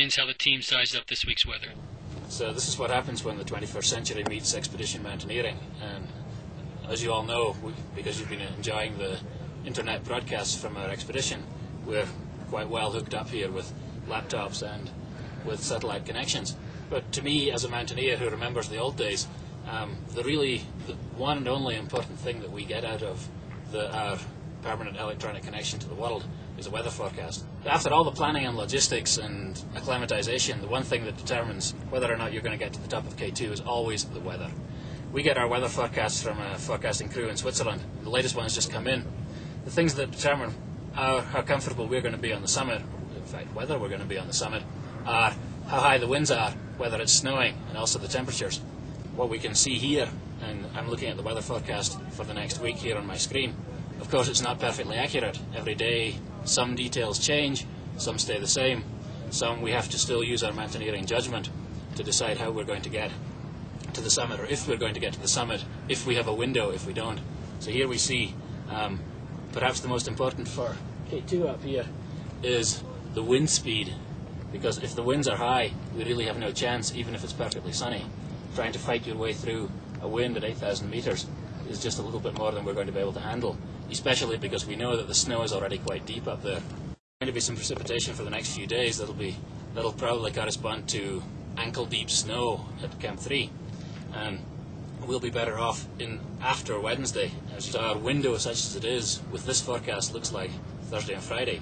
explains how the team sized up this week's weather. So this is what happens when the 21st century meets expedition mountaineering. And as you all know, because you've been enjoying the internet broadcasts from our expedition, we're quite well hooked up here with laptops and with satellite connections. But to me, as a mountaineer who remembers the old days, the one and only important thing that we get out of our permanent electronic connection to the world is a weather forecast. After all the planning and logistics and acclimatization, the one thing that determines whether or not you're going to get to the top of K2 is always the weather. We get our weather forecasts from a forecasting crew in Switzerland. The latest one has just come in. The things that determine how comfortable we're going to be on the summit, in fact whether we're going to be on the summit, are how high the winds are, whether it's snowing, and also the temperatures. What we can see here, and I'm looking at the weather forecast for the next week here on my screen, of course it's not perfectly accurate. Every day some details change, some stay the same, some we have to still use our mountaineering judgment to decide how we're going to get to the summit, or if we're going to get to the summit, if we have a window, if we don't. So here we see perhaps the most important for K2 up here is the wind speed, because if the winds are high we really have no chance, even if it's perfectly sunny. Trying to fight your way through a wind at 8,000 meters is just a little bit more than we're going to be able to handle, especially because we know that the snow is already quite deep up there. There's going to be some precipitation for the next few days that'll probably correspond to ankle-deep snow at Camp 3, and we'll be better off after Wednesday. As our window, such as it is, with this forecast looks like Thursday and Friday.